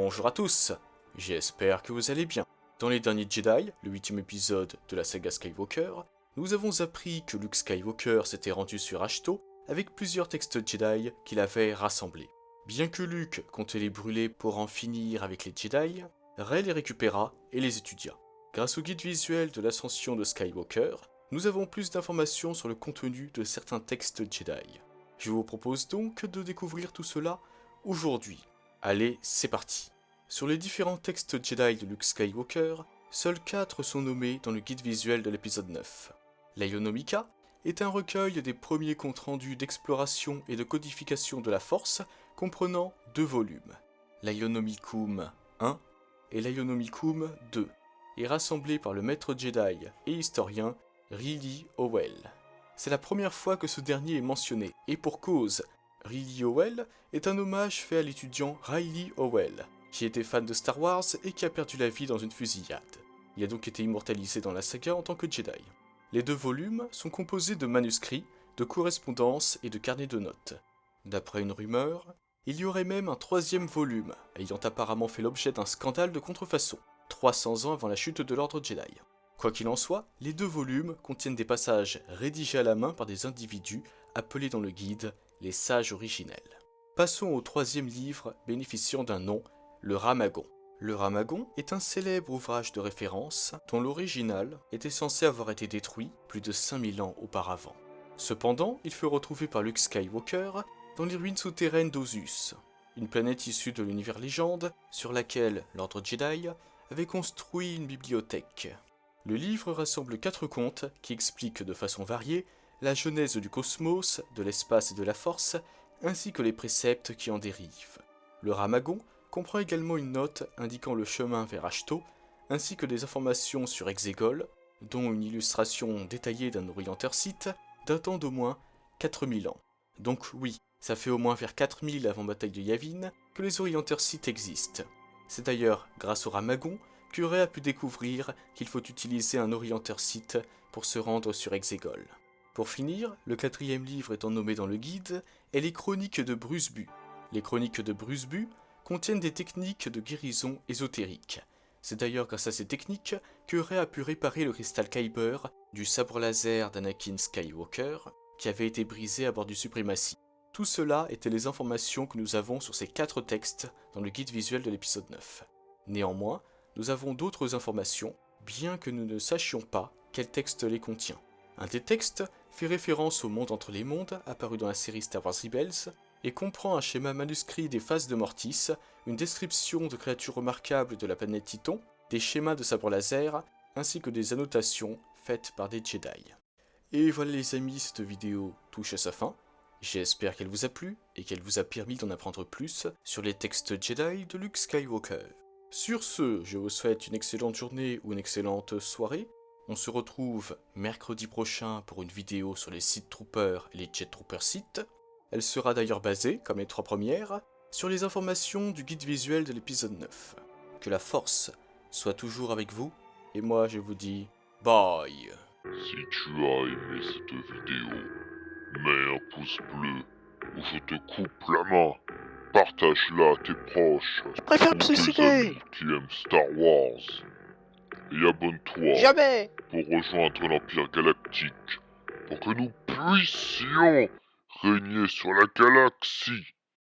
Bonjour à tous, j'espère que vous allez bien. Dans les derniers Jedi, le 8e épisode de la saga Skywalker, nous avons appris que Luke Skywalker s'était rendu sur Ahch-To avec plusieurs textes Jedi qu'il avait rassemblés. Bien que Luke comptait les brûler pour en finir avec les Jedi, Rey les récupéra et les étudia. Grâce au guide visuel de l'ascension de Skywalker, nous avons plus d'informations sur le contenu de certains textes Jedi. Je vous propose donc de découvrir tout cela aujourd'hui. Allez, c'est parti. Sur les différents textes Jedi de Luke Skywalker, seuls 4 sont nommés dans le guide visuel de l'épisode 9. L'Ionomika est un recueil des premiers comptes rendus d'exploration et de codification de la Force, comprenant 2 volumes. L'Ionomicum 1 et l'Ionomicum 2, est rassemblé par le maître Jedi et historien Riley Howell. C'est la première fois que ce dernier est mentionné, et pour cause. Riley Howell est un hommage fait à l'étudiant Riley Howell, qui était fan de Star Wars et qui a perdu la vie dans une fusillade. Il a donc été immortalisé dans la saga en tant que Jedi. Les 2 volumes sont composés de manuscrits, de correspondances et de carnets de notes. D'après une rumeur, il y aurait même un 3e volume, ayant apparemment fait l'objet d'un scandale de contrefaçon, 300 ans avant la chute de l'ordre Jedi. Quoi qu'il en soit, les 2 volumes contiennent des passages rédigés à la main par des individus appelés dans le guide les sages originels. Passons au 3e livre bénéficiant d'un nom, le Ramagon. Le Ramagon est un célèbre ouvrage de référence dont l'original était censé avoir été détruit plus de 5000 ans auparavant. Cependant, il fut retrouvé par Luke Skywalker dans les ruines souterraines d'Ozus, une planète issue de l'univers légende sur laquelle l'ordre Jedi avait construit une bibliothèque. Le livre rassemble 4 contes qui expliquent de façon variée la genèse du cosmos, de l'espace et de la force, ainsi que les préceptes qui en dérivent. Le Ramagon comprend également une note indiquant le chemin vers Ahch-To, ainsi que des informations sur Exegol, dont une illustration détaillée d'un orienteur sith datant d'au moins 4000 ans. Donc oui, ça fait au moins vers 4000 avant bataille de Yavin que les orienteurs sith existent. C'est d'ailleurs grâce au Ramagon que Rey a pu découvrir qu'il faut utiliser un orienteur sith pour se rendre sur Exegol. Pour finir, le 4e livre étant nommé dans le guide est les Chroniques de Bruce-Bu. Les Chroniques de Bruce-Bu contiennent des techniques de guérison ésotérique. C'est d'ailleurs grâce à ces techniques que Rey a pu réparer le cristal Kyber du sabre laser d'Anakin Skywalker qui avait été brisé à bord du Supremacy. Tout cela étaient les informations que nous avons sur ces 4 textes dans le guide visuel de l'épisode 9. Néanmoins, nous avons d'autres informations, bien que nous ne sachions pas quel texte les contient. Un des textes fait référence au monde entre les mondes apparu dans la série Star Wars Rebels et comprend un schéma manuscrit des phases de Mortis, une description de créatures remarquables de la planète Titon, des schémas de sabre laser, ainsi que des annotations faites par des Jedi. Et voilà les amis, cette vidéo touche à sa fin. J'espère qu'elle vous a plu et qu'elle vous a permis d'en apprendre plus sur les textes Jedi de Luke Skywalker. Sur ce, je vous souhaite une excellente journée ou une excellente soirée. On se retrouve mercredi prochain pour une vidéo sur les Sith Troopers et les Jet Troopers Sith. Elle sera d'ailleurs basée, comme les 3 premières, sur les informations du guide visuel de l'épisode 9. Que la force soit toujours avec vous, et moi je vous dis bye. Si tu as aimé cette vidéo, mets un pouce bleu ou je te coupe la main. Partage-la à tes proches Je préfère ou me tes suicider. amis qui aiment Star Wars. Et abonne-toi Jamais. pour rejoindre l'Empire Galactique pour que nous puissions régner sur la galaxie.